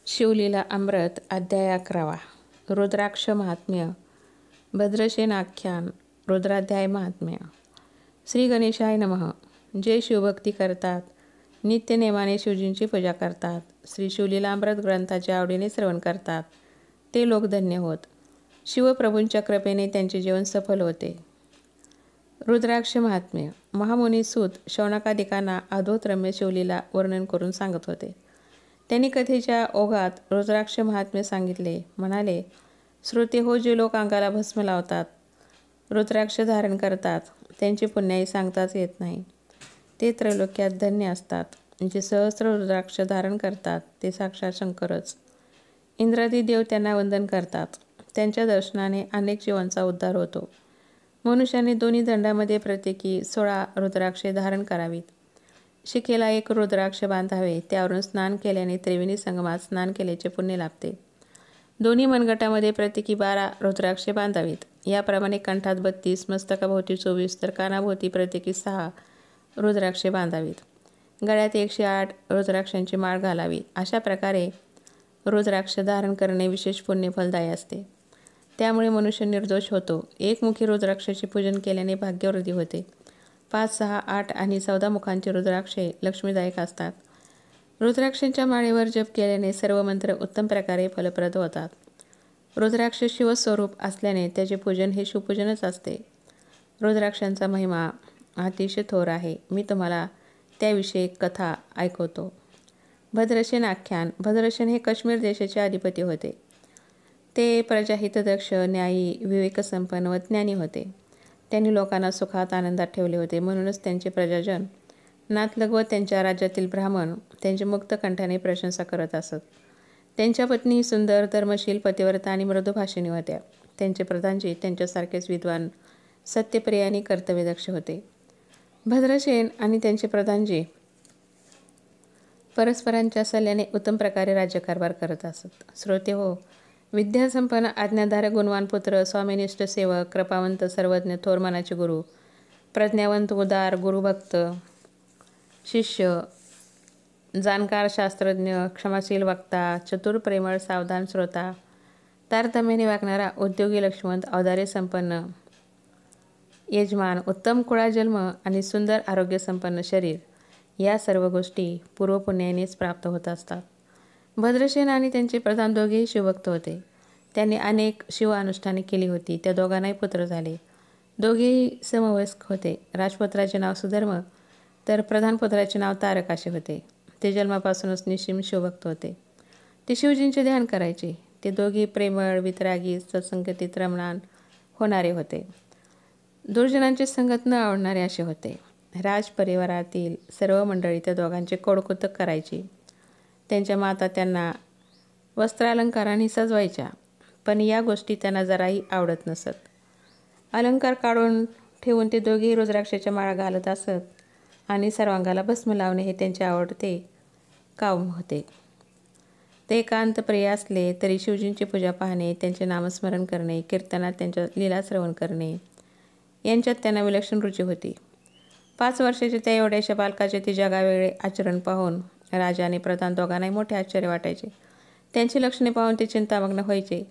शिवलीला अमृत अध्याय 11 रुद्राक्ष महात्म्य भद्रसेन आख्यान रुद्राध्याय महात्म्य. श्री गणेशाय नमः. जे शिवभक्ती करतात, नित्यनेमाने शिवजींची पूजा करतात, श्री शिवलीला अमृत ग्रंथाच्या आवडीने श्रवण करतात, ते लोक धन्य होत. शिवप्रभूंच्या कृपेने त्यांचे जीवन सफल होते. रुद्राक्ष महात्म्य. महामुनी सूत शौनकादिकांना अद्भुतरम्य शिवलीला वर्णन करून सांगत होते. त्यांनी कथेच्या ओघात रुद्राक्ष महात्म्य सांगितले. म्हणाले, श्रोते हो, जे लोक अंगाला भस्म लावतात, रुद्राक्ष धारण करतात, त्यांची पुण्याई सांगताच येत नाही. ते त्रैलोक्यात धन्य असतात. जे सहस्र रुद्राक्ष धारण करतात, ते साक्षात शंकरच. इंद्रादी देव त्यांना वंदन करतात. त्यांच्या दर्शनाने अनेक जीवांचा उद्धार होतो. मनुष्याने दोन्ही दंडामध्ये प्रत्येकी 16 रुद्राक्षे धारण करावीत. शिखेला 1 रुद्राक्ष बांधावे. त्यावरून स्नान केल्याने त्रिवेणी संगमात स्नान केल्याचे पुण्य लाभते. दोन्ही मनगटामध्ये प्रत्येकी 12 रुद्राक्षे बांधावीत. याप्रमाणे कंठात 32, मस्तकाभोवती 24, तर कानाभोवती प्रत्येकी 6 रुद्राक्षे बांधावीत. गळ्यात 108 रुद्राक्षांची माळ घालावी. अशा प्रकारे रुद्राक्ष धारण करणे विशेष पुण्यफलदायी असते. त्यामुळे मनुष्य निर्दोष होतो. एकमुखी रुद्राक्षाचे पूजन केल्याने भाग्यवृद्धी होते. 5, 6, 8 आणि 14 मुखांचे रुद्राक्षे लक्ष्मीदायक असतात. रुद्राक्षांच्या माळेवर जप केल्याने सर्व मंत्र उत्तम प्रकारे फलप्रद होतात. रुद्राक्ष शिवस्वरूप असल्याने त्याचे पूजन हे शिवपूजनच असते. रुद्राक्षांचा महिमा अतिशय थोर आहे. मी तुम्हाला त्याविषयी कथा ऐकवतो. भद्रसेन आख्यान. भद्रसेन हे काश्मीर देशाचे अधिपती होते. ते प्रजाहितदक्ष, न्यायी, विवेकसंपन्न व ज्ञानी होते. त्यांनी लोकांना सुखात आनंदात ठेवले होते. म्हणूनच त्यांचे प्रजाजन, नातलग व त्यांच्या राज्यातील ब्राह्मण त्यांची मुक्त कंठाने प्रशंसा करत असत. त्यांच्या पत्नी सुंदर, धर्मशील, पतिव्रता आणि मृदुभाषिणी होत्या. त्यांचे प्रधानजी त्यांच्यासारखेच विद्वान, सत्यप्रिय आणि कर्तव्यदक्ष होते. भद्रसेन आणि त्यांचे प्रधानजी परस्परांच्या सल्ल्याने उत्तम प्रकारे राज्यकारभार करत असत. श्रोते हो, विद्यासंपन्न, आज्ञाधारक, गुणवान पुत्र, स्वामिनिष्ठ सेवक, कृपावंत, सर्वज्ञ, थोर मनाचे गुरु, प्रज्ञावंत, उदार, गुरुभक्त शिष्य, जाणकार, शास्त्रज्ञ, क्षमाशील वक्ता, चतुर, प्रेमळ, सावधान श्रोता, तारतम्याने वागणारा, उद्योगी, लक्ष्मंत, औदार्य संपन्न यजमान, उत्तम कुळाजन्म आणि सुंदर आरोग्यसंपन्न शरीर, या सर्व गोष्टी पूर्वपुण्यानेच प्राप्त होत असतात. भद्रसेन आणि त्यांचे प्रधान दोघेही शिवभक्त होते. त्यांनी अनेक शिवानुष्ठाने केली होती. त्या दोघांनाही पुत्र झाले. दोघेही समवयस्क होते. राजपुत्राचे नाव सुधर्म, तर प्रधानपुत्राचे नाव तारक असे होते. ते जन्मापासूनच निश्चिम शिवभक्त होते. ते शिवजींचे ध्यान करायचे. ते दोघे प्रेमळ, वितरागी, सत्संगतीत रममाण होणारे होते. दुर्जनांची संगत न आवडणारे असे होते. राजपरिवारातील सर्व मंडळी त्या दोघांचे कौतुक करायची. त्यांच्या माता त्यांना वस्त्रालंकारांनी सजवायच्या, पण या गोष्टी त्यांना जराही आवडत नसत. अलंकार काढून ठेवून ते दोघेही रुद्राक्षाच्या माळा घालत असत आणि सर्वांगाला भस्म लावणे हे त्यांचे आवडते काम होते. ते एकांत प्रिय असले तरी शिवजींची पूजा पाहणे, त्यांचे नामस्मरण करणे, कीर्तनात त्यांच्या लीला श्रवण करणे यांच्यात त्यांना विलक्षण रुची होती. 5 वर्षाच्या त्या एवढ्याशा बालकाचे ते जगावेगळे आचरण पाहून राजा आणि प्रधान दोघांनाही मोठे आश्चर्य वाटायचे. त्यांची लक्षणे पाहून ते चिंतामग्न व्हायचे.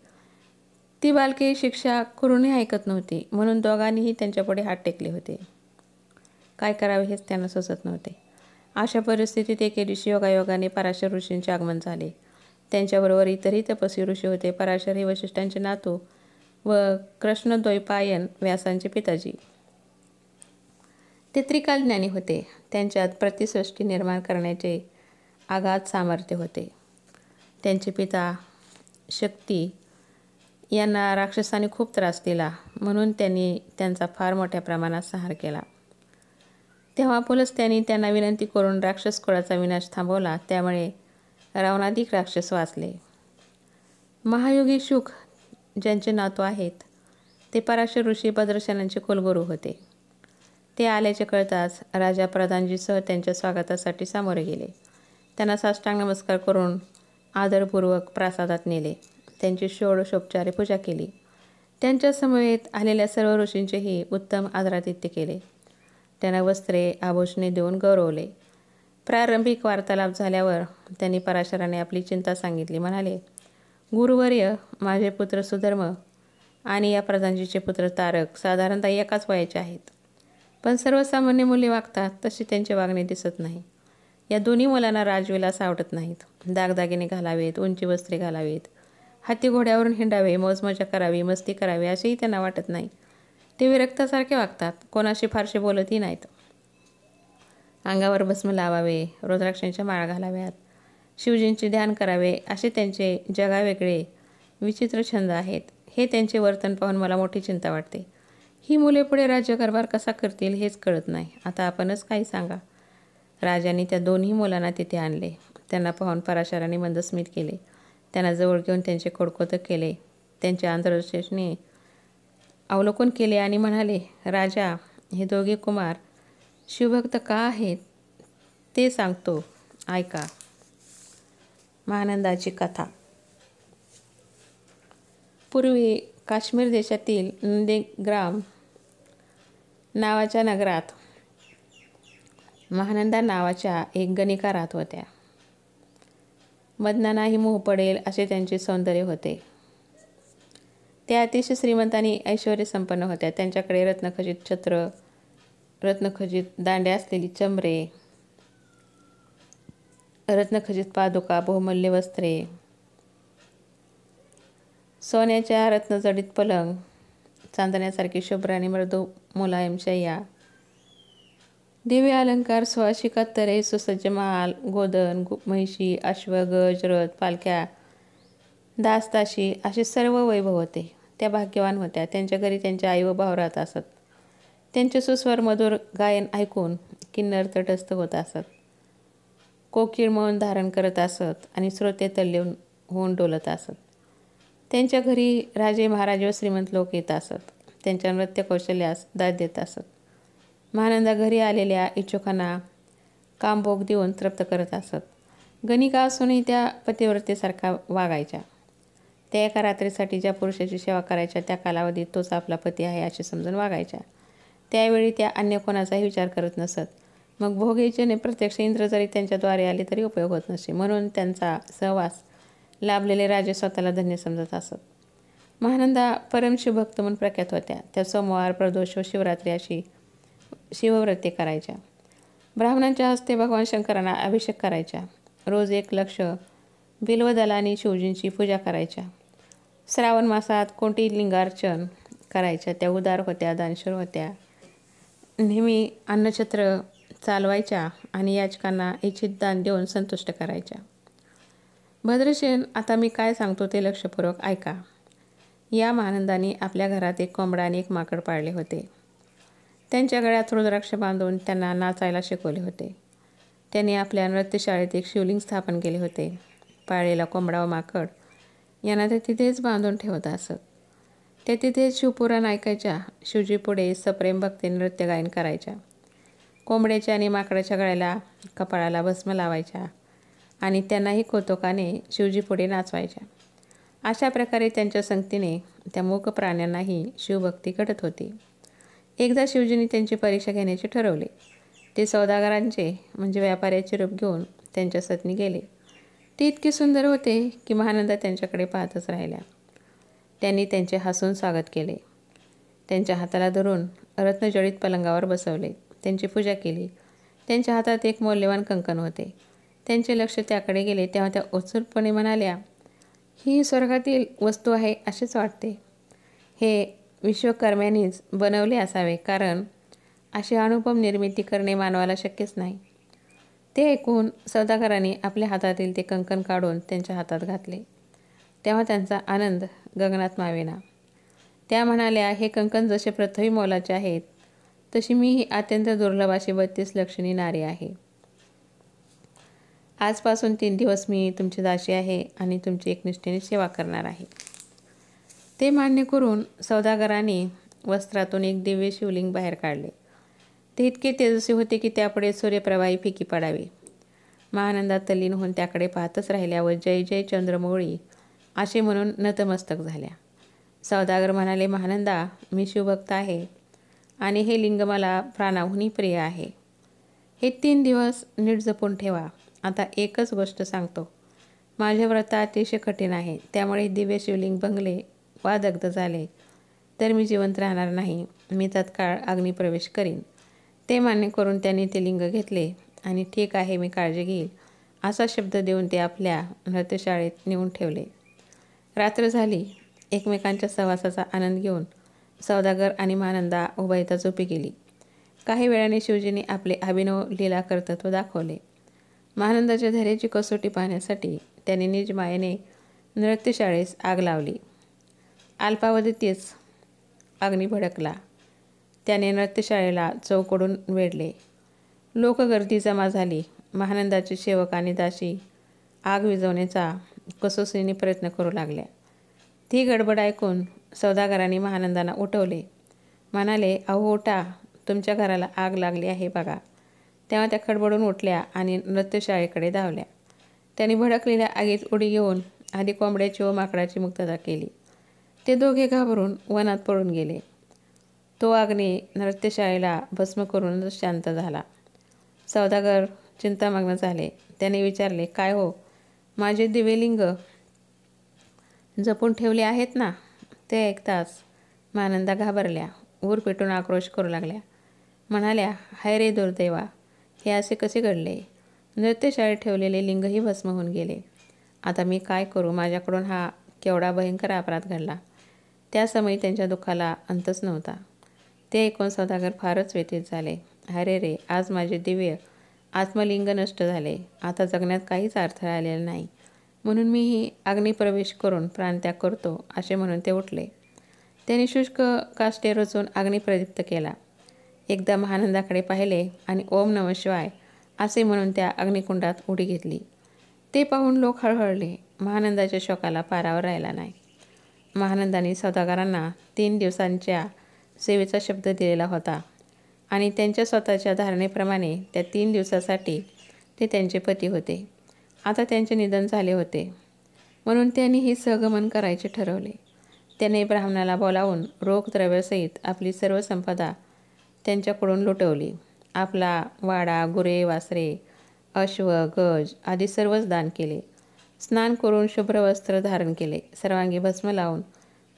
ती बालके शिक्षा करूनही ऐकत नव्हती, म्हणून दोघांनीही त्यांच्यापुढे हात टेकले होते. काय करावे हेच त्यांना सुचत नव्हते. अशा परिस्थितीत एके दिवशी योगायोगाने पराशर ऋषींचे आगमन झाले. त्यांच्याबरोबर इतरही तपस्वी ऋषी होते. पराशर हे वसिष्ठांचे नातू व कृष्णद्वैपायन व्यासांचे पिताजी. ते त्रिकालज्ञानी होते. त्यांच्यात प्रतिसृष्टी निर्माण करण्याचे अगाध सामर्थ्य होते. त्यांचे पिता शक्ती यांना राक्षसाने खूप त्रास दिला, म्हणून त्यांनी त्यांचा फार मोठ्या प्रमाणात संहार केला. तेव्हा पुलस्त्यांनी त्यांना विनंती करून राक्षस कुळाचा विनाश थांबवला. त्यामुळे रावणाधिक राक्षस वाचले. महायोगी शुक ज्यांचे नातू आहेत, ते पराशर ऋषी भद्रसेनांचे कुलगुरू होते. ते आल्याचे कळताच राजा प्रधानजीसह त्यांच्या स्वागतासाठी सामोरे गेले. त्यांना साष्टांग नमस्कार करून आदरपूर्वक प्रासादात नेले. त्यांची षोडशोपचारे पूजा केली. त्यांच्या समवेत आलेल्या सर्व ऋषींचेही उत्तम आदरातिथ्य केले. त्यांना वस्त्रे, आभूषणे देऊन गौरवले. प्रारंभिक वार्तालाप झाल्यावर त्यांनी पराशराने आपली चिंता सांगितली. म्हणाले, गुरुवर्य, माझे पुत्र सुधर्म आणि या प्रधानजीचे पुत्र तारक साधारणतः एकाच वयाचे आहेत, पण सर्वसामान्य मुले वागतात तशी त्यांचे वागणे दिसत नाही. या दोन्ही मुलांना राजविलास आवडत नाहीत. दागदागिने घालावेत, उंची वस्त्रे घालावीत, हाती घोड्यावरून हिंडावे, मौजमजा करावी, मस्ती करावी असेही त्यांना वाटत नाही. ते विरक्तासारखे वागतात, कोणाशी फारसे बोलतही नाहीत. अंगावर भस्म लावावे, रुद्राक्षांच्या माळा घालाव्यात, शिवजींचे ध्यान करावे असे त्यांचे जगावेगळे विचित्र छंद आहेत. हे त्यांचे वर्तन पाहून मला मोठी चिंता वाटते. ही मुले पुढे राज्यकारभार कसा करतील हेच कळत नाही. आता आपणच काही सांगा. राजांनी त्या दोन्ही मुलांना तिथे आणले. त्यांना पाहून पराशराने मंदस्मित केले. त्यांना जवळ घेऊन त्यांचे कोडकोतक केले, त्यांचे आंतरदृष्टीने अवलोकन केले आणि म्हणाले, राजा, हे दोघे कुमार शिवभक्त का आहेत ते सांगतो, ऐका. महानंदाची कथा. पूर्वी काश्मीर देशातील नंदीग्राम नावाच्या नगरात महानंदा नावाच्या एक गणिका राहत होत्या. मदनांनाही मोह पडेल असे त्यांचे सौंदर्य होते. त्या अतिशय श्रीमंत आणि ऐश्वर्य संपन्न होत्या. त्यांच्याकडे रत्नखचित छत्र, रत्नखचित दांड्या असलेली चंबरे, रत्नखचित पादुका, बहुमूल्य वस्त्रे, सोन्याच्या रत्नजडित पलंग, चांदण्यासारखी शुभ्र आणि मृदू मुलायम शय्या, दिव्य अलंकार, सुवासिक अत्तरे, सुसज्ज महाल, गोधन, म्हैशी, अश्व, गज, रथ, पालख्या, दासदासी असे सर्व वैभव होते. त्या भाग्यवान होत्या. त्यांच्या घरी त्यांचे आई व भाव राहत असत. त्यांचे सुस्वर मधुर गायन ऐकून किन्नर तटस्थ होत असत, कोकिळ मौन धारण करत असत आणि श्रोते तल्लीन होऊन डोलत असत. त्यांच्या घरी राजे, महाराज व श्रीमंत लोक येत असत. त्यांच्या नृत्य कौशल्यास दाद देत असत. महानंदा घरी आलेल्या इच्छुकांना कामभोग देऊन तृप्त करत असत. गणिका असूनही त्या पतिव्रतेसारखा वागायच्या. त्या एका रात्रीसाठी ज्या पुरुषाची सेवा करायच्या त्या कालावधीत तोच आपला पती आहे असे समजून वागायच्या. त्यावेळी त्या अन्य कोणाचाही विचार करत नसत. मग भोग इच्छेने प्रत्यक्ष इंद्र जरी त्यांच्याद्वारे आले तरी उपयोग होत नसे. म्हणून त्यांचा सहवास लाभलेले राजे स्वतःला धन्य समजत असत. महानंदा परम शिवभक्त म्हणून प्रख्यात होत्या. त्या सोमवार, प्रदोष व शिवरात्री अशी शिवव्रते करायच्या. ब्राह्मणांच्या हस्ते भगवान शंकरांना अभिषेक करायच्या. रोज 1 लक्ष बिल्वदलाने शिवजींची पूजा करायच्या. श्रावण मासात कोणती लिंगार्चन करायच्या. त्या उदार होत्या, दानशूर होत्या. नेहमी अन्नछत्र चालवायच्या आणि याचकांना इच्छित दान देऊन संतुष्ट करायच्या. भद्रसेन, आता मी काय सांगतो ते लक्षपूर्वक ऐका. या महानंदाने आपल्या घरात एक कोंबडा आणि एक माकड पाळले होते. त्यांच्या गळ्यात रुद्राक्ष बांधून त्यांना नाचायला शिकवले होते. त्यांनी आपल्या नृत्यशाळेत एक शिवलिंग स्थापन केले होते. पाळलेला कोंबडा व माकड यांना ते तिथेच बांधून ठेवत असत. त्या तिथेच शिवपुराण ऐकायच्या. शिवजीपुढे सप्रेम भक्तीने नृत्य गायन करायच्या. कोंबड्याच्या आणि माकडाच्या गळ्याला, कपाळाला भस्म लावायच्या आणि त्यांनाही कौतुकाने शिवजीपुढे नाचवायच्या. अशा प्रकारे त्यांच्या संगतीने त्या मूक प्राण्यांनाही शिवभक्ती घडत होती. एकदा शिवजींनी त्यांची परीक्षा घेण्याचे ठरवले. ते सौदागरांचे म्हणजे व्यापाऱ्याचे रूप घेऊन त्यांच्या सतनी गेले. ते इतके सुंदर होते की महानंदा त्यांच्याकडे पाहतच राहिल्या. त्यांनी त्यांचे हसून स्वागत केले. त्यांच्या हाताला धरून रत्नजडित पलंगावर बसवले. त्यांची पूजा केली. त्यांच्या हातात एक मौल्यवान कंकण होते. त्यांचे लक्ष त्याकडे गेले तेव्हा त्या उत्सुकपणे म्हणाल्या, ही स्वर्गातील वस्तू आहे असेच वाटते. हे विश्वकर्म्यांनीच बनवले असावे, कारण अशी अनुपम निर्मिती करणे मानवाला शक्यच नाही. ते ऐकून सौदागरांनी आपल्या हातातील ते कंकण काढून त्यांच्या हातात घातले. तेव्हा त्यांचा आनंद गगनात मावेना. त्या म्हणाल्या, हे कंकण जसे पृथ्वी मोलाचे आहेत तशी मी ही अत्यंत दुर्लभ अशी 32 लक्षणी नारी आहे. आजपासून 3 दिवस मी तुमची दासी आहे आणि तुमची एकनिष्ठेने सेवा करणार आहे. ते मान्य करून सौदागरांनी वस्त्रातून एक दिव्य शिवलिंग बाहेर काढले. ते इतके तेजस्वी होते की त्यापुढे सूर्यप्रभाही फिकी पडावी. महानंदा तल्लीन होऊन त्याकडे पाहतच राहिल्या व जय जय चंद्रमौळी असे म्हणून नतमस्तक झाल्या. सौदागर म्हणाले, महानंदा, मी शिवभक्त आहे आणि हे लिंग मला प्राणाहूनही प्रिय आहे. हे 3 दिवस नीट जपून ठेवा. आता एकच गोष्ट सांगतो. माझे व्रत अतिशय कठीण आहे, त्यामुळे दिव्य शिवलिंग बंगले वा दग्ध झाले तर मी जिवंत राहणार नाही. मी तत्काळ अग्निप्रवेश करीन. ते मान्य करून त्यांनी ते लिंग घेतले आणि ठीक आहे, मी काळजी घेईल असा शब्द देऊन ते आपल्या नृत्यशाळेत नेऊन ठेवले. रात्र झाली. एकमेकांच्या सहवासाचा आनंद घेऊन सौदागर आणि महानंदा उभयता झोपी गेली. काही वेळाने शिवजींनी आपले अभिनव लीला कर्तृत्व दाखवले. महानंदाच्या धैर्याची कसोटी पाहण्यासाठी त्यांनी निज मायेने नृत्यशाळेस आग लावली. अल्पावधीतच अग्नी भडकला. त्याने नृत्यशाळेला चौकडून वेढले. लोकगर्दी जमा झाली. महानंदाचे सेवक आणि दासी आग विझवण्याचा कसोशीने प्रयत्न करू लागल्या. ती गडबड ऐकून सौदागरांनी महानंदांना उठवले. म्हणाले, अहो उठा, तुमच्या घराला आग लागली आहे बघा. तेव्हा त्या खडबडून उठल्या आणि नृत्यशाळेकडे धावल्या. त्यांनी भडकलेल्या आगीत उडी घेऊन आधी कोंबड्याची व माकडाची मुक्तता केली. ते दोघे घाबरून वनात पळून गेले. तो अग्नी नृत्यशाळेला भस्म करूनच शांत झाला. सौदागर चिंतामग्न झाले. त्याने विचारले, काय हो, माझे दिवेलिंग जपून ठेवले आहेत ना? ते ऐकताच महानंदा घाबरल्या. ऊर पेटून आक्रोश करू लागल्या. म्हणाल्या, हाय रे दुर्दैवा, हे असे कसे घडले? नृत्यशाळेत ठेवलेले लिंगही भस्म होऊन गेले. आता मी काय करू? माझ्याकडून हा केवढा भयंकर अपराध घडला. त्या समयी त्यांच्या दुःखाला अंतच नव्हता. ते ऐकून सौदागर फारच व्यथित झाले. अरे रे, आज माझे दिव्य आत्मलिंग नष्ट झाले. आता जगण्यात काहीच अर्थ राहिलेला नाही. म्हणून मीही अग्निप्रवेश करून प्राणत्याग करतो असे म्हणून ते उठले. त्यांनी शुष्क काष्टे रचून अग्नी प्रदीप्त केला. एकदा महानंदाकडे पाहिले आणि ओम नमः शिवाय असे म्हणून त्या अग्निकुंडात उडी घेतली. ते पाहून लोक हळहळले. महानंदाच्या शोकाला पारावर राहिला नाही. महानंदांनी सौदागरांना 3 दिवसांच्या सेवेचा शब्द दिलेला होता आणि त्यांच्या स्वतःच्या धारणेप्रमाणे त्या 3 दिवसासाठी ते त्यांचे पती होते. आता त्यांचे निधन झाले होते, म्हणून त्यांनीही सहगमन करायचे ठरवले. त्याने ब्राह्मणाला बोलावून रोख द्रव्यासहित आपली सर्व संपदा त्यांच्याकडून लुटवली. आपला वाडा, गुरे, वासरे, अश्व, गज आदी सर्वच दान केले. स्नान करून शुभ्र वस्त्र धारण केले. सर्वांगी भस्म लावून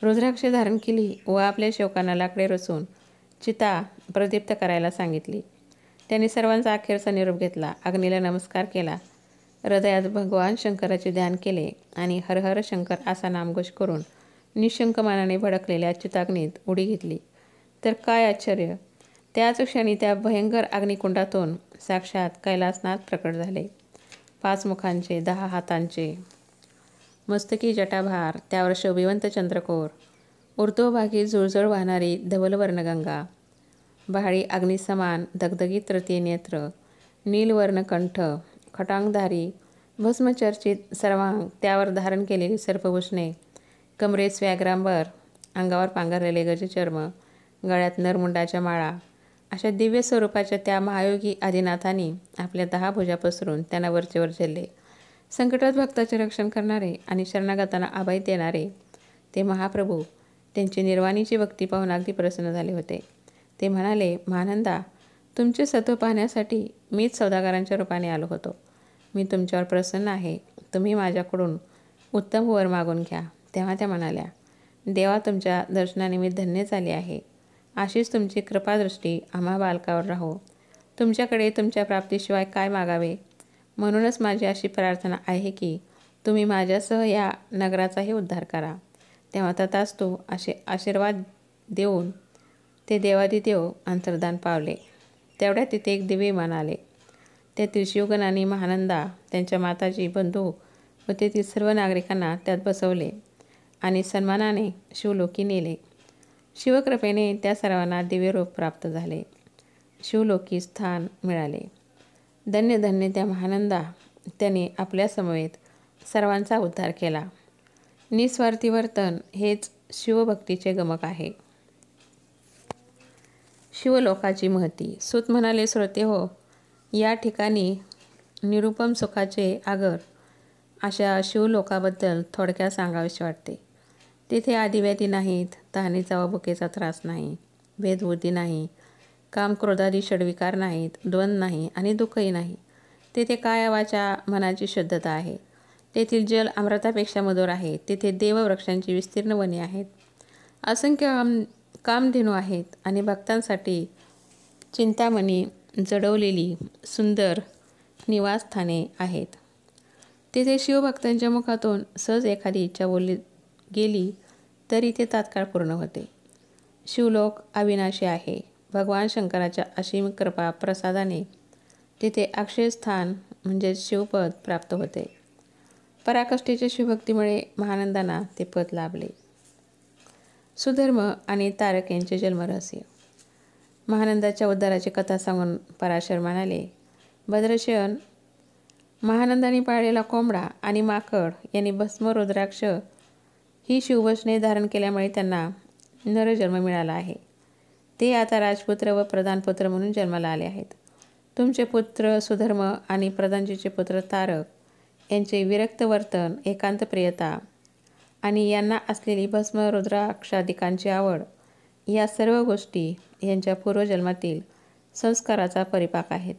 रुद्राक्ष धारण केली व आपल्या शोकांना लाकडे रचून चिता प्रदीप्त करायला सांगितली. त्यांनी सर्वांचा अखेरचा निरोप घेतला. अग्नीला नमस्कार केला. हृदयात भगवान शंकराचे ध्यान केले आणि हर हर शंकर असा नामघोष करून निशंक मनाने भडकलेल्या चिताग्नीत उडी घेतली. तर काय आश्चर्य! त्याच क्षणी त्या भयंकर अग्निकुंडातून साक्षात कैलासनाथ प्रकट झाले. 5 मुखांचे, 10 हातांचे, मस्तकी जटाभार, त्यावर शोभिवंत चंद्रकोर, ऊर्ध्वभागी जुळजुळ वाहणारी धवलवर्णगंगा, बहाळी अग्निसमान दगदगीत तृतीय नेत्र, नीलवर्ण कंठ, खटांगधारी भस्मचर्चित सर्वांग, त्यावर धारण केलेली सर्पभूषणे, कमरेत व्याघ्रांबर, अंगावर पांघरलेले गजचर्म, गळ्यात नरमुंडाच्या माळा, अशा दिव्य स्वरूपाच्या त्या महायोगी आदिनाथांनी आपल्या 10 भुजा पसरून त्यांना वरचेवर झेलले. संकटात भक्ताचे रक्षण करणारे आणि शरणागतांना अभय देणारे ते महाप्रभू त्यांची निर्वाणीची भक्ती पाहून अगदी प्रसन्न झाले होते. ते म्हणाले, महानंदा, तुमचे सत्व पाहण्यासाठी मीच सौदागरांच्या रूपाने आलो होतो. मी तुमच्यावर प्रसन्न आहे. तुम्ही माझ्याकडून उत्तम वर मागून घ्या. तेव्हा त्या म्हणाल्या, देवा, तुमच्या दर्शनाने मी धन्य झाले आहे. अशीच तुमची कृपादृष्टी आम्हा बालकावर राहो. तुमच्याकडे तुमच्या प्राप्तीशिवाय काय मागावे? म्हणूनच माझी अशी प्रार्थना आहे की तुम्ही माझ्यासह या नगराचाही उद्धार करा. तेव्हा तथास्तु असे आशीर्वाद देऊन ते देवादिदेव अंतर्धान पावले. तेवढ्यात तिथे एक दिव्य विमान आले. त्यातील शिवगणांनी महानंदा, त्यांच्या माताजी, बंधू व तेथील सर्व नागरिकांना त्यात बसवले आणि सन्मानाने शिवलोकी नेले. शिवकृपेने त्या सर्वांना दिव्य रूप प्राप्त झाले. शिवलोकी स्थान मिळाले. धन्य धन्य त्या महानंदा, त्याने आपल्या समवेत सर्वांचा उद्धार केला. निस्वार्थी वर्तन हेच शिवभक्तीचे गमक आहे. शिवलोकाची महती. सूत म्हणाले, श्रोते हो, या ठिकाणी निरुपम सुखाचे आगर अशा शिवलोकाबद्दल थोडक्यात सांगावेसे वाटते. तिथे आदिव्याधी नाहीत, तहानीचा व भुकेचा त्रास नाही, भेदबुद्धी नाही, काम क्रोधादी षड्विकार नाहीत, द्वंद्व नाही आणि दुःखही नाही. तेथे काया वाचा मनाची शुद्धता आहे. तेथील जल अमृतापेक्षा मधुर आहे. तेथे देववृक्षांची विस्तीर्ण वने आहेत. असंख्य कामधेनू आहेत आणि भक्तांसाठी चिंतामणी जडवलेली सुंदर निवासस्थाने आहेत. तेथे शिवभक्तांच्या मुखातून सहज एखादी इच्छा बोलली गेली तरी ते तात्काळ पूर्ण होते. शिवलोक अविनाशी आहे. भगवान शंकराच्या असीम कृपा प्रसादाने तिथे अक्षयस्थान म्हणजे शिवपद प्राप्त होते. पराकाष्ठेच्या शिवभक्तीमुळे महानंदांना ते पद लाभले. सुधर्म आणि तारक यांचे जन्मरहस्य. महानंदाच्या उद्धाराची कथा सांगून पराशर म्हणाले, भद्रशयन महानंदाने पाळलेला कोंबडा आणि माकड यांनी भस्म रुद्राक्ष ही शिववचने धारण केल्यामुळे त्यांना नरजन्म मिळाला आहे. ते आता राजपुत्र व प्रधानपुत्र म्हणून जन्माला आले आहेत. तुमचे पुत्र सुधर्म आणि प्रधानजीचे पुत्र तारक यांचे विरक्त वर्तन, एकांत प्रियता आणि यांना असलेली भस्म रुद्राक्षादिकांची आवड या सर्व गोष्टी यांच्या पूर्वजन्मातील संस्काराचा परिपाक आहेत.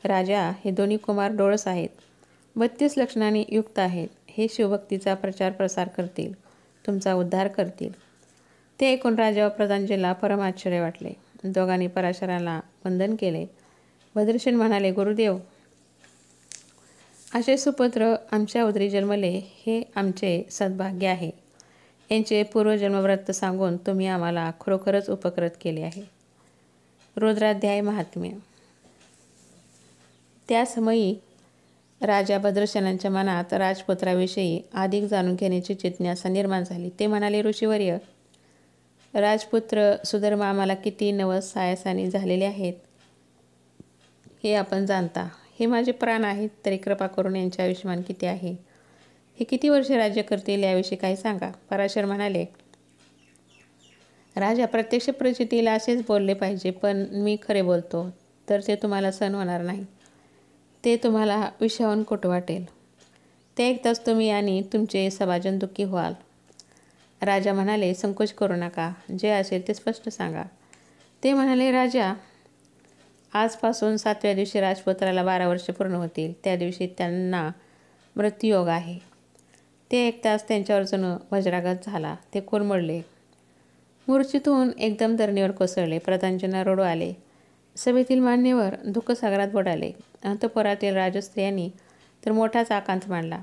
राजा हे दोन्ही कुमार डोळस आहेत. 32 लक्षणांनी युक्त आहेत. हे शिवभक्तीचा प्रचार प्रसार करतील, तुमचा उद्धार करतील. ते ऐकून राजा व प्रधानजीला परम आश्चर्य वाटले. दोघांनी पराशराला वंदन केले. भद्रसेन म्हणाले, गुरुदेव, असे सुपुत्र आमच्या उदरी जन्मले हे आमचे सद्भाग्य आहे. यांचे पूर्वजन्मव्रत सांगून तुम्ही आम्हाला खरोखरच उपकृत केले आहे. रुद्राध्याय महात्म्य. त्या समयी राजा भद्रसेनांच्या मनात राजपुत्राविषयी अधिक जाणून घेण्याची जिज्ञासा निर्माण झाली. ते म्हणाले, ऋषीवर्य, राजपुत्र सुधर्म आम्हाला किती नवस सायासानी झालेले आहेत हे आपण जाणता. हे माझे प्राण आहेत, तरी कृपा करून यांचे आयुष्यमान किती आहे, हे किती वर्षे राज्य करतील याविषयी काही सांगा. पराशर म्हणाले, राजा, प्रत्यक्ष प्रचितीला असेच बोलले पाहिजे, पण मी खरे बोलतो तर ते तुम्हाला सहन होणार नाही. ते तुम्हाला विषावून खोटं वाटेल. ते ऐकताच तुम्ही आणि तुमचे सभाजन दुःखी व्हाल. राजा म्हणाले, संकोच करू नका, जे असेल ते स्पष्ट सांगा. ते म्हणाले, राजा, आजपासून 7व्या दिवशी राजपुत्राला 12 वर्षे पूर्ण होतील. त्या दिवशी त्यांना मृत्यूयोग आहे. ते ऐकताच त्यांच्यावर जणू वज्राघात झाला. ते कोलमडले, मूर्छित होऊन एकदम धरणीवर कोसळले. प्रधानजींना रडू आले. सभेतील मान्यवर दुःखसागरात बुडाले. अंतःपुरातील राजस्त्रियांनी तर मोठाच आकांत मांडला.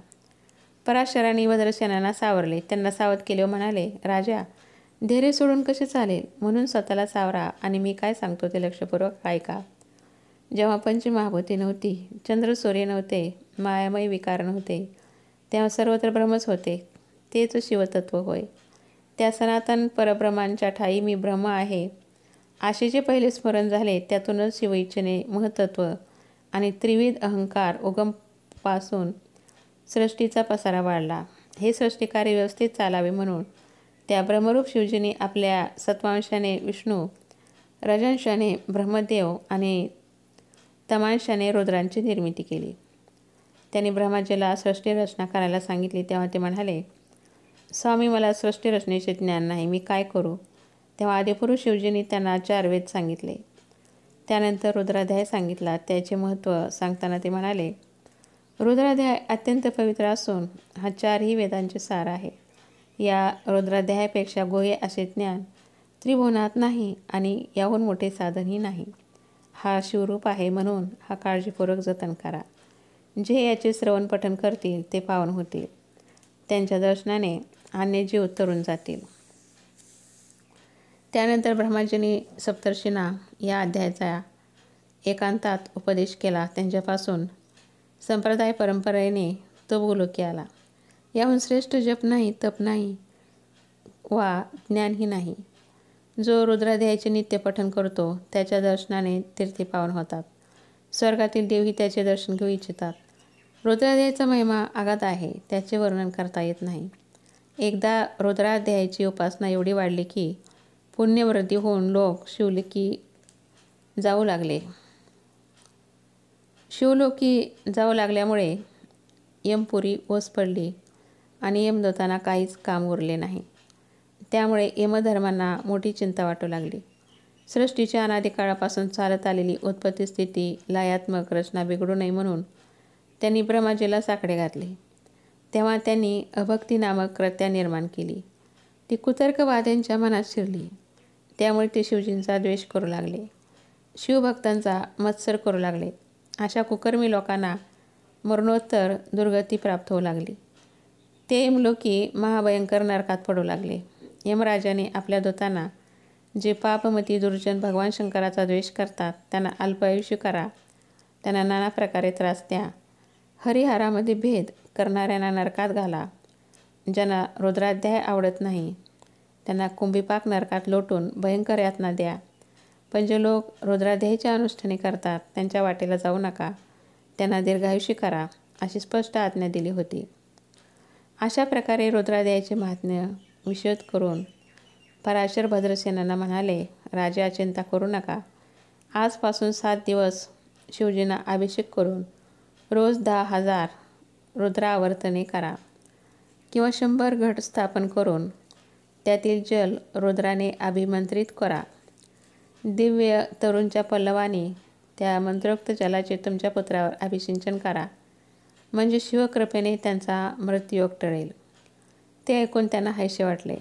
पराशरांनी भद्रसेनांना सावरले. त्यांना सावध केले व म्हणाले, राजा, धैर्य सोडून कसे चालेल, म्हणून स्वतःला सावरा आणि मी काय सांगतो ते लक्षपूर्वक ऐका. जेव्हा पंचमहाभूती नव्हती, चंद्र सूर्य नव्हते, मायामय विकार नव्हते, तेव्हा सर्वत्र ब्रह्मच होते. तेच शिवतत्व होय. त्या सनातन परब्रह्मांच्या ठाई मी ब्रह्म आहे असे जे पहिले स्मरण झाले, त्यातूनच शिवइच्छेने महतत्व आणि त्रिविध अहंकार उगमपासून सृष्टीचा पसारा वाढला. हे सृष्टिकार्य व्यवस्थित चालावे म्हणून त्या ब्रह्मरूप शिवजीने आपल्या सत्वांशाने विष्णू, रजांशाने ब्रह्मदेव आणि तमांशाने रुद्रांची निर्मिती केली. त्यांनी ब्रह्माजीला सृष्टी रचना करायला सांगितली. तेव्हा ते म्हणाले, स्वामी, मला सृष्टी रचनेचे ज्ञान नाही, मी काय करू. तेव्हा आदिपुरुष शिवजींनी त्यांना 4 वेद सांगितले. त्यानंतर रुद्राध्याय सांगितला. त्याचे महत्त्व सांगताना ते म्हणाले, रुद्राध्याय अत्यंत पवित्र असून हा 4ही वेदांचे सार आहे. या रुद्राध्यायापेक्षा गुह्य असे ज्ञान त्रिभुवनात नाही आणि याहून मोठे साधनही नाही. हा शिवरूप आहे, म्हणून हा काळजीपूर्वक जतन करा. जे याचे श्रवण पठण करतील ते पावन होतील. त्यांच्या दर्शनाने अन्य जीव तरून जातील. त्यानंतर ब्रह्माजींनी सप्तर्षींना या अध्यायाचा एकांतात उपदेश केला. त्यांच्यापासून संप्रदाय परंपरेने तो भूलोकी आला. याहून श्रेष्ठ जप नाही, तप नाही वा ज्ञानही नाही. जो रुद्राध्यायाचे नित्य पठण करतो त्याच्या दर्शनाने तीर्थे पावन होतात. स्वर्गातील देवही त्याचे दर्शन घेऊ इच्छितात. रुद्राध्यायाचा महिमा अगाध आहे, त्याचे वर्णन करता येत नाही. एकदा रुद्राध्यायाची उपासना एवढी वाढली की पुण्यवृद्धी होऊन लोक शिवलोकी जाऊ लागल्यामुळे यमपुरी ओस पडली आणि यमदूतांना काहीच काम उरले नाही. त्यामुळे यमधर्मांना मोठी चिंता वाटू लागली. सृष्टीच्या अनादी काळापासून चालत आलेली उत्पत्ती स्थिती लयात्मक रचना बिघडू नये म्हणून त्यांनी ब्रह्माजीला साकडे घातले. तेव्हा त्यांनी अभक्ती नामक कृत्या निर्माण केली. ती कुतर्कवाद्यांच्या मनात शिरली. त्यामुळे ते शिवजींचा द्वेष करू लागले, शिवभक्तांचा मत्सर करू लागले. अशा कुकर्मी लोकांना मरणोत्तर दुर्गती प्राप्त होऊ लागली. ते यमलोकी महाभयंकर नरकात पडू लागले. यमराजाने आपल्या दूतांना जे पापमती दुर्जन भगवान शंकराचा द्वेष करतात त्यांना अल्पायुष्य करा, त्यांना नाना प्रकारे त्रास द्या, हरिहरामध्ये भेद करणाऱ्यांना नरकात घाला, ज्यांना रुद्राध्याय आवडत नाही त्यांना कुंभीपाक नरकात लोटून भयंकर यातना द्या, पण जे लोक रुद्राध्यायीच्या अनुष्ठाने करतात त्यांच्या वाटेला जाऊ नका, त्यांना दीर्घायुष्य करा, अशी स्पष्ट आज्ञा दिली होती. अशा प्रकारे रुद्राध्यायाचे महात्म्य विशद करून पराशर भद्रसेनांना म्हणाले, राजा चिंता करू नका. आजपासून 7 दिवस शिवजींना अभिषेक करून रोज 10,000 रुद्रावर्तने करा किंवा 100 घट स्थापन करून त्यातील जल रुद्राने अभिमंत्रित करा. दिव्य तरुणच्या पल्लवाने त्या मंत्रोक्त जलाचे तुमच्या पुत्रावर अभिषिंचन करा, म्हणजे शिवकृपेने त्यांचा मृत्यूयोग टळेल. ते ऐकून त्यांना हायसे वाटले.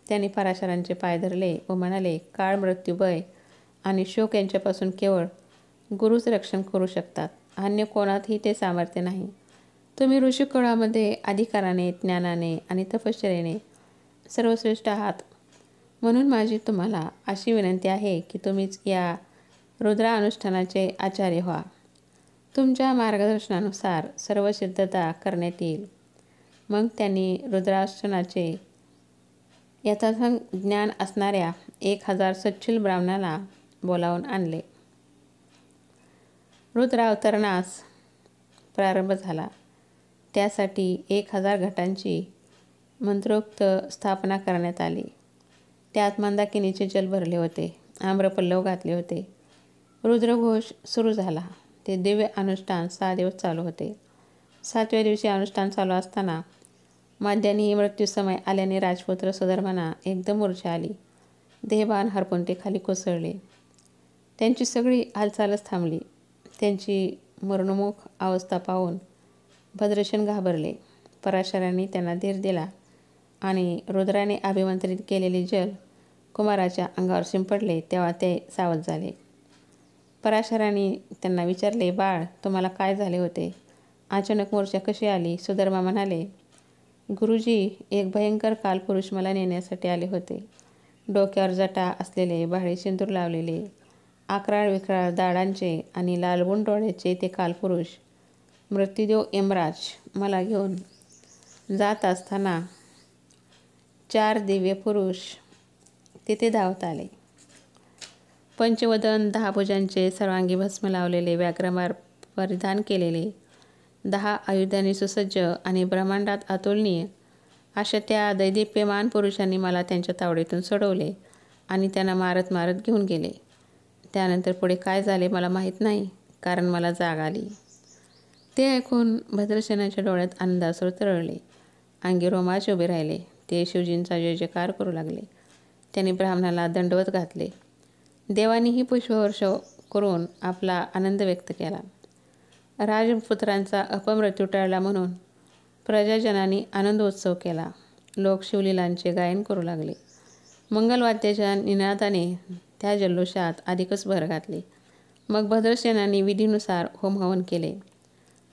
त्यांनी पराशरांचे पाय धरले व म्हणाले, काळ, मृत्यू, भय आणि शोक यांच्यापासून केवळ गुरुच रक्षण करू शकतात, अन्य कोणातही ते सामर्थ्य नाही. तुम्ही ऋषिकुळामध्ये अधिकाराने, ज्ञानाने आणि तपश्चर्याने सर्वश्रेष्ठ आहात, म्हणून माझी तुम्हाला अशी विनंती आहे की तुम्हीच या रुद्रा अनुष्ठानाचे आचार्य व्हा. तुमच्या मार्गदर्शनानुसार सर्व सिद्धता करण्यात येईल. मग त्यांनी रुद्रानुष्ठानाचे यथासंग ज्ञान असणाऱ्या 1000 सच्चिल ब्राह्मणाला बोलावून आणले. रुद्रावतरणास प्रारंभ झाला. त्यासाठी 1000 घटांची मंत्रोक्त स्थापना करण्यात आली. त्यात मंदाकिनीचे जल भरले होते, आम्रपल्लव घातले होते. रुद्रघोष सुरू झाला. ते दिव्य अनुष्ठान 6 दिवस चालू होते. 7व्या दिवशी अनुष्ठान चालू असताना माध्यानी मृत्यूसमय आल्याने राजपुत्र सुधर्मांना एकदम मूर्छा आली. देहभान हरपून ते खाली कोसळले. त्यांची सगळी हालचालच थांबली. त्यांची मरणोन्मुख अवस्था पाहून भद्रसेन घाबरले. पराशरांनी त्यांना धीर दिला आणि रुद्राने अभिमंत्रित केलेले जल कुमाराच्या अंगावर शिंपडले. तेव्हा ते सावध झाले. पराशरांनी त्यांना विचारले, बाळ, तुम्हाला काय झाले होते? अचानक मूर्छा कशी आली? सुधर्मा म्हणाले, गुरुजी, एक भयंकर कालपुरुष मला नेण्यासाठी आले होते. डोक्यावर जटा असलेले, भाळे सिंदूर लावलेले, आकराळ विक्राळ दाढांचे आणि लालबुण डोळ्याचे ते कालपुरुष मृत्यूदेव यमराज मला घेऊन जात असताना 4 दिव्य पुरुष तिथे धावत आले. पंचवदन, 10 भुजांचे, सर्वांगी भस्म लावलेले, व्याघ्रमार परिधान केलेले, 10 आयुधांनी सुसज्ज आणि ब्रह्मांडात अतुलनीय अशा त्या दैदिप्यमान पुरुषांनी मला त्यांच्या तावडीतून सोडवले आणि त्यांना मारत मारत घेऊन गेले. त्यानंतर पुढे काय झाले मला माहीत नाही, कारण मला जाग आली. ते ऐकून भद्रसेनाच्या डोळ्यात आनंदाश्रू तरळले. अंगी रोमांच उभे राहिले. ते शिवजींचा जय जयकार करू लागले. त्यांनी ब्राह्मणाला दंडवत घातले. देवानीही पुष्पवर्ष करून आपला आनंद व्यक्त केला. राजपुत्रांचा अपमृत्यू टळला म्हणून प्रजाजनांनी आनंदोत्सव केला. लोक शिवलीलांचे गायन करू लागले. मंगलवाद्याच्या निनादाने त्या जल्लोषात अधिकच भर घातली. मग भद्रसेनांनी विधीनुसार होमहवन केले.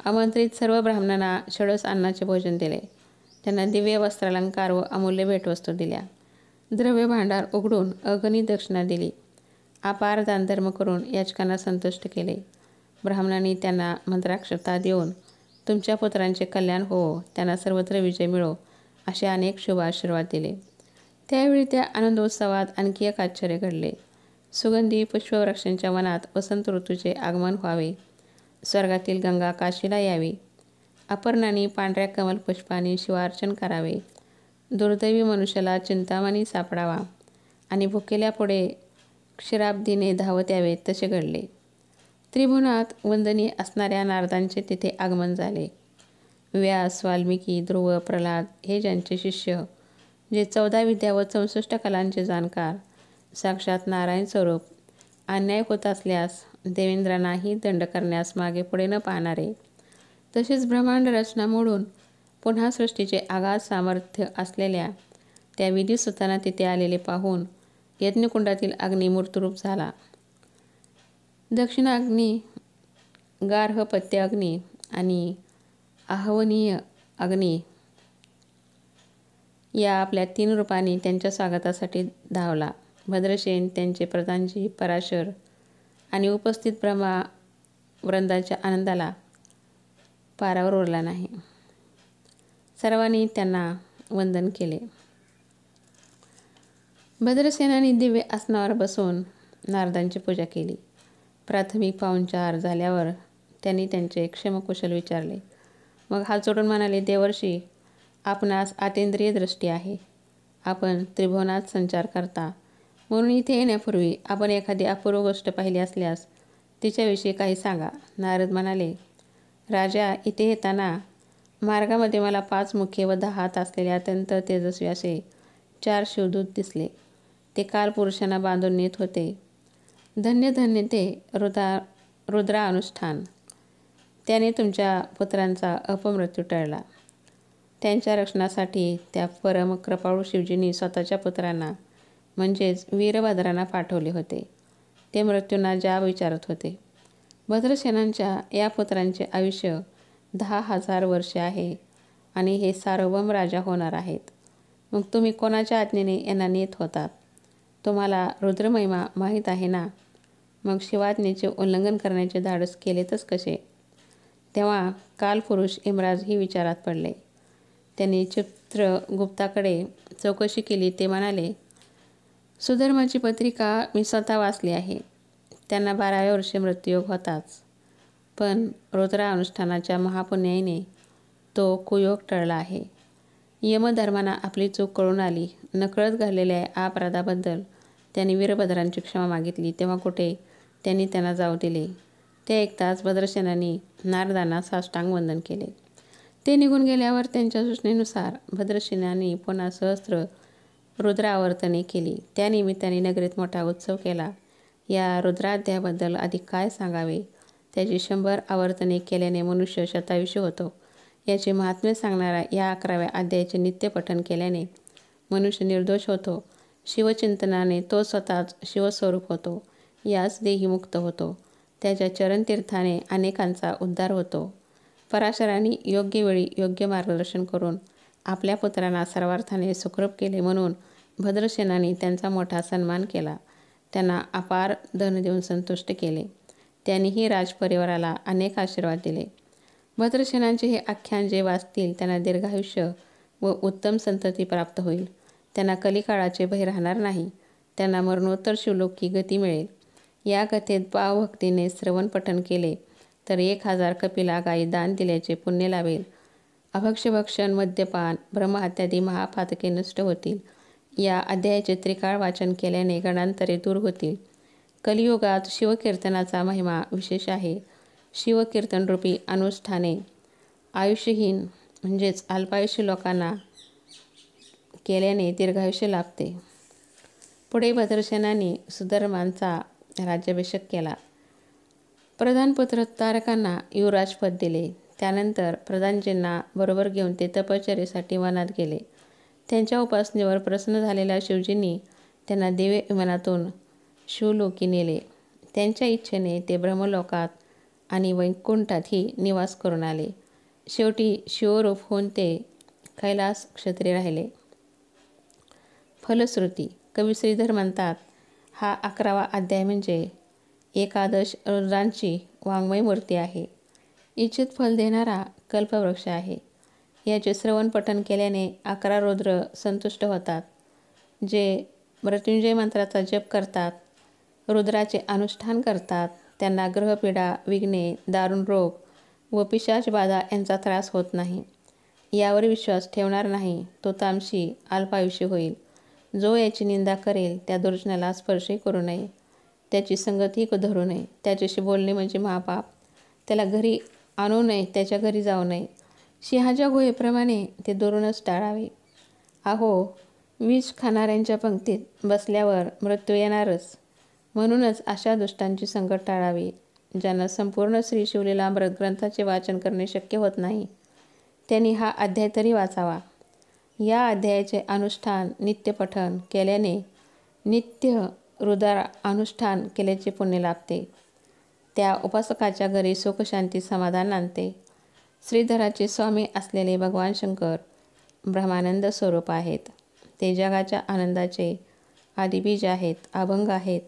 आमंत्रित सर्व ब्राह्मणांना षडस अन्नाचे भोजन दिले. त्यांना दिव्य वस्त्रालंकार व अमूल्य भेटवस्तू दिल्या. द्रव्य भांडार उघडून अगणित दक्षिणा दिली. अपार दानधर्म करून याचकांना संतुष्ट केले. ब्राह्मणांनी त्यांना मंत्राक्षता देऊन तुमच्या पुत्रांचे कल्याण होवो, त्यांना सर्वत्र विजय मिळो, असे अनेक शुभ आशीर्वाद दिले. त्यावेळी त्या आनंदोत्सवात आणखी एक आश्चर्य घडले. सुगंधी पुष्पवृक्षांच्या वनात वसंत ऋतूचे आगमन व्हावे. स्वर्गातील गंगा काशीला यावी. अपर्णांनी पांढऱ्या कमल पुष्पांनी शिवार्चन करावे. दुर्दैवी मनुष्याला चिंतामणी सापडावा आणि भुकेल्या पुढे क्षीराब्दीने धावत यावे, तसे घडले. त्रिभुवनात वंदनीय असणाऱ्या नारदांचे तिथे आगमन झाले. व्यास, वाल्मिकी, ध्रुव, प्रल्हाद हे ज्यांचे शिष्य, जे 14 विद्या व 64 कलांचे जाणकार, साक्षात नारायण स्वरूप अन्याय होत असल्यास देवेंद्रांनाही दंड करण्यास मागे पुढे न पाहणारे, तसेच ब्रह्मांड रचना मोडून पुन्हा सृष्टीचे आगाध सामर्थ्य असलेल्या त्या विधिसुतांना तिथे आलेले पाहून यज्ञकुंडातील अग्नी मूर्तरूप झाला. दक्षिणाग्नी, गार्हपत्य अग्नी आणि आहवनीय अग्नी या आपल्या 3 रूपांनी त्यांच्या स्वागतासाठी धावला. भद्रसेन, त्यांचे प्रधानजी पराशर आणि उपस्थित ब्रह्मवृंदाच्या आनंदाला पारावर उरला नाही. सर्वांनी त्यांना वंदन केले. भद्रसेनांनी दिव्य आसनावर बसून नारदांची पूजा केली. प्राथमिक पाहुणचार झाल्यावर त्यांनी त्यांचे क्षेमकुशल विचारले. मग हात जोडून म्हणाले, देवर्षी, आपणास आतेंद्रिय दृष्टी आहे. आपण त्रिभुवनात संचार करता, म्हणून इथे येण्यापूर्वी आपण एखादी अपूर्व गोष्ट पाहिली असल्यास तिच्याविषयी काही सांगा. नारद म्हणाले, राजा, इथे येताना मार्गामध्ये मला 5 मुखे व 10 हात असलेले अत्यंत तेजस्वी असे 4 शिवदूत दिसले. ते कालपुरुषांना बांधून नेत होते. धन्य धन्य ते रुद्रानुष्ठान. त्याने तुमच्या पुत्रांचा अपमृत्यू टळला. त्यांच्या रक्षणासाठी त्या परम कृपाळू शिवजींनी स्वतःच्या पुत्रांना म्हणजेच वीरभद्रांना पाठवले होते. ते मृत्यूंना जाब विचारत होते. भद्रसेनांच्या या पुत्रांचे आयुष्य 10,000 वर्षे आहे आणि हे सार्वभौम राजा होणार आहेत. मग तुम्ही कोणाच्या आज्ञेने यांना नेत होतात? तुम्हाला रुद्रमहिमा माहीत आहे ना? मग शिवाज्ञेचे उल्लंघन करण्याचे धाडस केलेतच कसे? तेव्हा कालपुरुष यमराजही विचारात पडले. त्यांनी चित्रगुप्ताकडे चौकशी केली. ते म्हणाले, सुधर्माची पत्रिका मी स्वतः वाचली आहे. त्यांना 12व्या वर्षी मृत्यूयोग होताच. पण रुद्रानुष्ठानाच्या महापुण्याईने तो कुयोग टळला आहे. यमधर्मांना आपली चूक कळून आली. नकळत घडलेल्या अपराधाबद्दल त्यांनी वीरभद्रांची क्षमा मागितली. तेव्हा कुठे त्यांनी त्यांना जाऊ दिले. ते ऐकताच भद्रसेनांनी नारदांना साष्टांग वंदन केले. ते निघून गेल्यावर त्यांच्या सूचनेनुसार भद्रसेनांनी पुन्हा सहस्त्र रुद्रावर्तने केली. त्या निमित्ताने नगरीत मोठा उत्सव केला. या रुद्राध्यायाबद्दल अधिक काय सांगावे? त्याची 100 आवर्तने केल्याने मनुष्य शतायुषी होतो. याचे महात्म्य सांगणाऱ्या या 11व्या अध्यायाचे नित्य पठण केल्याने मनुष्य निर्दोष होतो. शिवचिंतनाने तो स्वतःच शिवस्वरूप होतो. याच देही मुक्त होतो. त्याच्या चरणतीर्थाने अनेकांचा उद्धार होतो. पराशरांनी योग्य वेळी योग्य मार्गदर्शन करून आपल्या पुत्रांना सर्वार्थाने सुखरूप केले, म्हणून भद्रसेनांनी त्यांचा मोठा सन्मान केला. त्यांना अपार धन देऊन संतुष्ट केले. त्यांनीही राजपरिवाराला अनेक आशीर्वाद दिले. भद्रसेनांचे हे आख्यान जे वाचतील त्यांना दीर्घायुष्य व उत्तम संतती प्राप्त होईल. त्यांना कलिकाळाचे भय राहणार नाही. त्यांना मरणोत्तर शिवलोकी गती मिळेल. या कथेत भावभक्तीने श्रवण पठण केले तर 1000 कपिला गायी दान दिल्याचे पुण्य लाभेल. अभक्ष्यभक्षण, मद्यपान, ब्रह्महत्यादी महापातके नष्ट होतील. या अध्यायाचे त्रिकाळ वाचन केल्याने गणांतरे दूर होतील. कलियुगात शिवकीर्तनाचा महिमा विशेष आहे. शिवकीर्तनरूपी अनुष्ठाने आयुष्यहीन म्हणजेच अल्पायुष्य लोकांना केल्याने दीर्घायुष्य लाभते. पुढे भद्रसेनांनी सुधर्मांचा राज्याभिषेक केला. प्रधानपुत्र तारकांना युवराजपद दिले. त्यानंतर प्रधानजींना बरोबर घेऊन ते तपश्चर्येसाठी वनात गेले. त्यांच्या उपासनेवर प्रसन्न झालेल्या शिवजींनी त्यांना दिव्य विमानातून शिवलोकी नेले. त्यांच्या इच्छेने ते ब्रह्मलोकात आणि वैकुंठातही निवास करून आले. शेवटी शिवरूप होऊन ते कैलास क्षत्री राहिले. फलश्रुती. कवी श्रीधर म्हणतात, हा 11वा अध्याय म्हणजे एकादश रुद्रांची वाङ्मय मूर्ती आहे. इच्छित फल देणारा कल्पवृक्ष आहे. याचे श्रवण पठण केल्याने 11 रुद्र संतुष्ट होतात. जे मृत्युंजय मंत्राचा जप करतात, रुद्राचे अनुष्ठान करतात, त्यांना ग्रहपीडा, विघ्ने, दारुण रोग व पिशाच बाधा यांचा त्रास होत नाही. यावर विश्वास ठेवणार नाही तो तामशी अल्पायुषी होईल. जो याची निंदा करेल त्या दुर्जनाला स्पर्शही करू नये. त्याची संगतीही धरू नये. त्याच्याशी बोलणे म्हणजे महापाप. त्याला घरी आणू नये. त्याच्या घरी जाऊ नये. सिंहाच्या गुहेप्रमाणे ते दुरूनच टाळावे. अहो, विष खाणाऱ्यांच्या पंक्तीत बसल्यावर मृत्यू येणारच. म्हणूनच अशा दुष्टांची संगत टाळावी. ज्यांना संपूर्ण श्री शिवलीलामृत ग्रंथाचे वाचन करणे शक्य होत नाही, त्यांनी हा अध्याय तरी वाचावा. या अध्यायाचे अनुष्ठान नित्यपठन केल्याने नित्य रुद्र अनुष्ठान केल्याचे पुण्य लाभते. त्या उपासकाच्या घरी सुखशांती समाधान आणते. श्रीधराचे स्वामी असलेले भगवान शंकर ब्रह्मानंद स्वरूप आहेत. ते जगाच्या आनंदाचे आदिबीज आहेत, अभंग आहेत,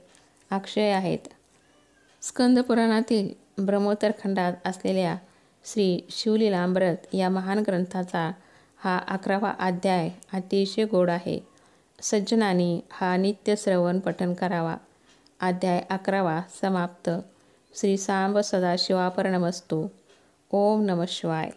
अक्षय आहेत. स्कंद पुराणातील ब्रह्मोत्तर खंडात असलेल्या श्री शिवलीलामृत या महान ग्रंथाचा हा 11वा अध्याय अतिशय गोड आहे. सज्जनांनी हा नित्य श्रवण पठण करावा. अध्याय 11वा समाप्त. श्री सांब सदाशिवार्पणमस्तु. ओम नमः शिवाय.